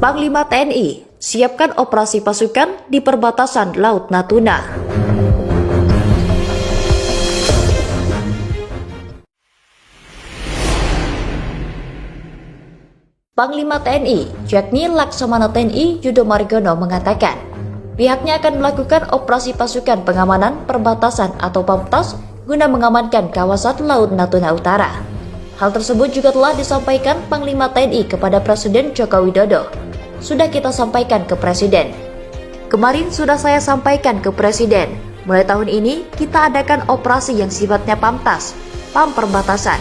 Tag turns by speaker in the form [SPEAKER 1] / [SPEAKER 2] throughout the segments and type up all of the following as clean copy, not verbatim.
[SPEAKER 1] Panglima TNI, siapkan operasi pasukan di perbatasan Laut Natuna. Panglima TNI, yakni Laksamana TNI Yudo Margono mengatakan, pihaknya akan melakukan operasi pasukan pengamanan perbatasan atau PAMTAS guna mengamankan kawasan Laut Natuna Utara. Hal tersebut juga telah disampaikan Panglima TNI kepada Presiden Joko Widodo. Sudah kita sampaikan ke Presiden. Kemarin sudah saya sampaikan ke Presiden, mulai tahun ini kita adakan operasi yang sifatnya PAMTAS, PAM perbatasan.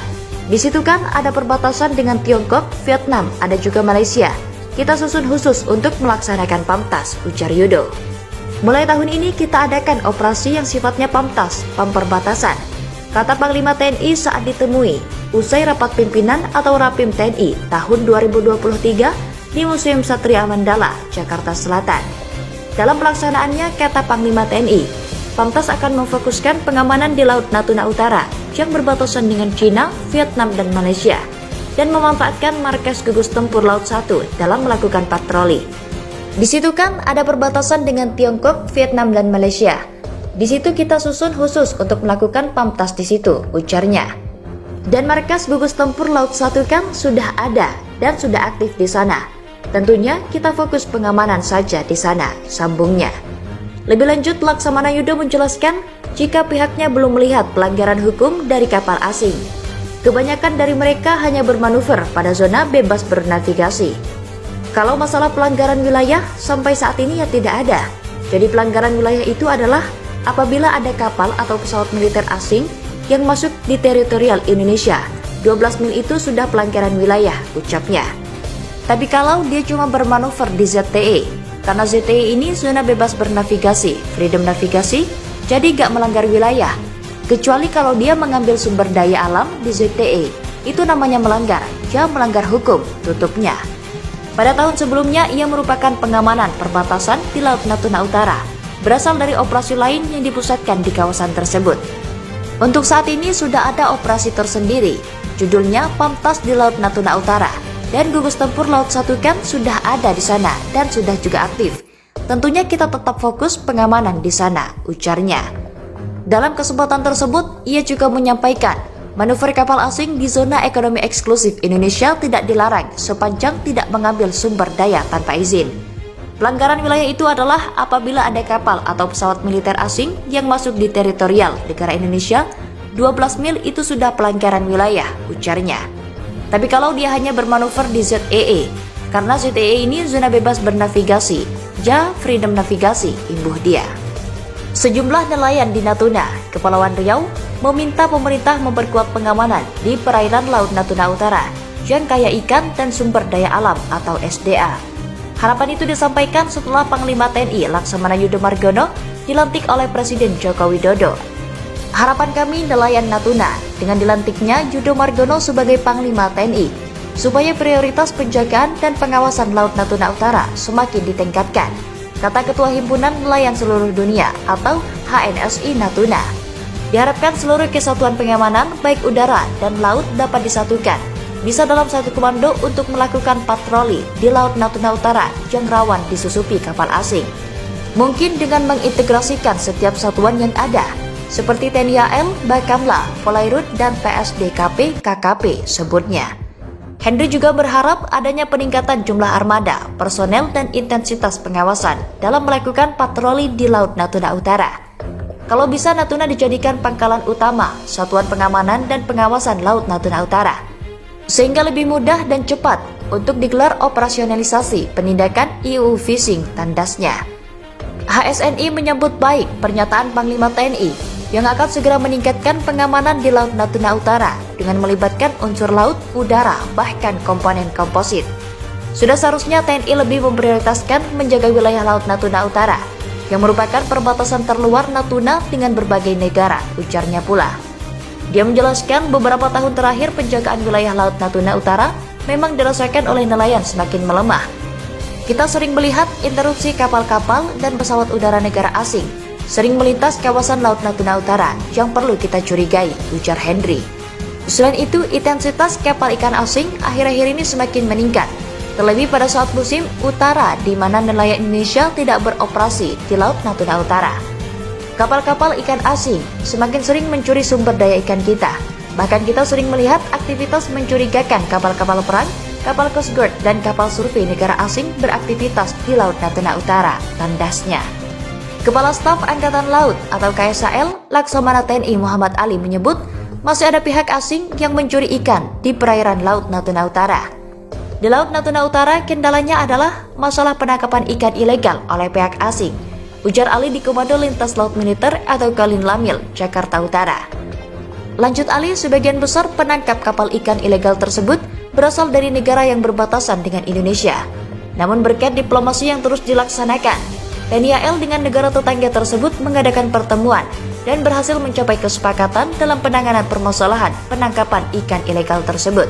[SPEAKER 1] Di situ kan ada perbatasan dengan Tiongkok, Vietnam, ada juga Malaysia. Kita susun khusus untuk melaksanakan PAMTAS, ujar Yudo. Mulai tahun ini kita adakan operasi yang sifatnya PAMTAS, PAM perbatasan, kata Panglima TNI saat ditemui usai rapat pimpinan atau Rapim TNI tahun 2023 di Museum Satria Mandala, Jakarta Selatan. Dalam pelaksanaannya, kata Panglima TNI, PAMTAS akan memfokuskan pengamanan di Laut Natuna Utara yang berbatasan dengan Cina, Vietnam, dan Malaysia, dan memanfaatkan markas gugus tempur Laut 1 dalam melakukan patroli. Di situ kan ada perbatasan dengan Tiongkok, Vietnam, dan Malaysia. Di situ kita susun khusus untuk melakukan PAMTAS di situ, ujarnya. Dan markas gugus tempur Laut 1 kan sudah ada dan sudah aktif di sana. Tentunya kita fokus pengamanan saja di sana, sambungnya. Lebih lanjut, Laksamana Yudo menjelaskan jika pihaknya belum melihat pelanggaran hukum dari kapal asing. Kebanyakan dari mereka hanya bermanuver pada zona bebas bernavigasi. Kalau masalah pelanggaran wilayah, sampai saat ini ya tidak ada. Jadi pelanggaran wilayah itu adalah apabila ada kapal atau pesawat militer asing yang masuk di teritorial Indonesia. 12 mil itu sudah pelanggaran wilayah, ucapnya. Tapi kalau dia cuma bermanuver di ZTE, karena ZTE ini zona bebas bernavigasi, freedom navigasi, jadi gak melanggar wilayah. Kecuali kalau dia mengambil sumber daya alam di ZTE, itu namanya melanggar, dia melanggar hukum, tutupnya. Pada tahun sebelumnya, ia merupakan pengamanan perbatasan di Laut Natuna Utara, berasal dari operasi lain yang dipusatkan di kawasan tersebut. Untuk saat ini sudah ada operasi tersendiri, judulnya PAMTAS di Laut Natuna Utara. Dan gugus tempur Laut 1 kan sudah ada di sana dan sudah juga aktif. Tentunya kita tetap fokus pengamanan di sana, ujarnya. Dalam kesempatan tersebut, ia juga menyampaikan, manuver kapal asing di zona ekonomi eksklusif Indonesia tidak dilarang sepanjang tidak mengambil sumber daya tanpa izin. Pelanggaran wilayah itu adalah apabila ada kapal atau pesawat militer asing yang masuk di teritorial negara Indonesia, 12 mil itu sudah pelanggaran wilayah, ujarnya. Tapi kalau dia hanya bermanuver di ZEE, karena ZEE ini zona bebas bernavigasi, ya freedom navigasi, imbuh dia. Sejumlah nelayan di Natuna, Kepulauan Riau, meminta pemerintah memperkuat pengamanan di perairan Laut Natuna Utara yang kaya ikan dan sumber daya alam atau SDA. Harapan itu disampaikan setelah Panglima TNI Laksamana Yudo Margono dilantik oleh Presiden Joko Widodo. Harapan kami nelayan Natuna dengan dilantiknya Yudo Margono sebagai Panglima TNI supaya prioritas penjagaan dan pengawasan Laut Natuna Utara semakin ditingkatkan, kata Ketua Himpunan Nelayan Seluruh Dunia atau HNSI Natuna. Diharapkan seluruh kesatuan pengamanan baik udara dan laut dapat disatukan, bisa dalam satu komando untuk melakukan patroli di Laut Natuna Utara yang rawan disusupi kapal asing. Mungkin dengan mengintegrasikan setiap satuan yang ada, seperti TNI AL, Bakamla, Polairut, dan PSDKP KKP sebutnya. Henry juga berharap adanya peningkatan jumlah armada, personel, dan intensitas pengawasan dalam melakukan patroli di Laut Natuna Utara. Kalau bisa Natuna dijadikan pangkalan utama Satuan Pengamanan dan Pengawasan Laut Natuna Utara, sehingga lebih mudah dan cepat untuk digelar operasionalisasi penindakan EU fishing, tandasnya. HSNI menyambut baik pernyataan Panglima TNI yang akan segera meningkatkan pengamanan di Laut Natuna Utara dengan melibatkan unsur laut, udara, bahkan komponen komposit. Sudah seharusnya TNI lebih memprioritaskan menjaga wilayah Laut Natuna Utara, yang merupakan perbatasan terluar Natuna dengan berbagai negara, ujarnya pula. Dia menjelaskan beberapa tahun terakhir penjagaan wilayah Laut Natuna Utara memang dirasakan oleh nelayan semakin melemah. Kita sering melihat interupsi kapal-kapal dan pesawat udara negara asing sering melintas kawasan Laut Natuna Utara yang perlu kita curigai, ujar Henry. Selain itu, intensitas kapal ikan asing akhir-akhir ini semakin meningkat Terlebih pada saat musim utara di mana nelayan Indonesia tidak beroperasi di Laut Natuna Utara. Kapal-kapal ikan asing semakin sering mencuri sumber daya ikan kita. Bahkan kita sering melihat aktivitas mencurigakan kapal-kapal perang, kapal Coast Guard, dan kapal survei negara asing beraktivitas di Laut Natuna Utara, tandasnya. Kepala Staf Angkatan Laut atau KSAL Laksamana TNI Muhammad Ali menyebut masih ada pihak asing yang mencuri ikan di perairan Laut Natuna Utara. Di Laut Natuna Utara, kendalanya adalah masalah penangkapan ikan ilegal oleh pihak asing, ujar Ali di Komando Lintas Laut Militer atau Kalin Lamil, Jakarta Utara. Lanjut Ali, sebagian besar penangkap kapal ikan ilegal tersebut berasal dari negara yang berbatasan dengan Indonesia. Namun berkat diplomasi yang terus dilaksanakan, TNI AL dengan negara tetangga tersebut mengadakan pertemuan dan berhasil mencapai kesepakatan dalam penanganan permasalahan penangkapan ikan ilegal tersebut.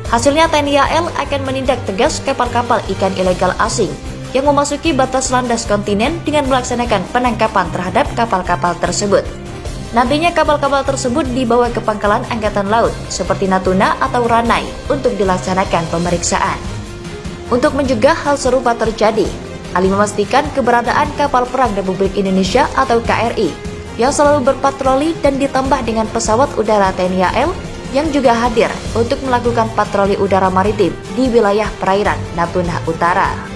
[SPEAKER 1] Hasilnya TNI AL akan menindak tegas kapal-kapal ikan ilegal asing yang memasuki batas landas kontinen dengan melaksanakan penangkapan terhadap kapal-kapal tersebut. Nantinya kapal-kapal tersebut dibawa ke pangkalan Angkatan Laut seperti Natuna atau Ranai untuk dilaksanakan pemeriksaan. Untuk mencegah hal serupa terjadi, Ali memastikan keberadaan kapal perang Republik Indonesia atau KRI yang selalu berpatroli dan ditambah dengan pesawat udara TNI AL yang juga hadir untuk melakukan patroli udara maritim di wilayah perairan Natuna Utara.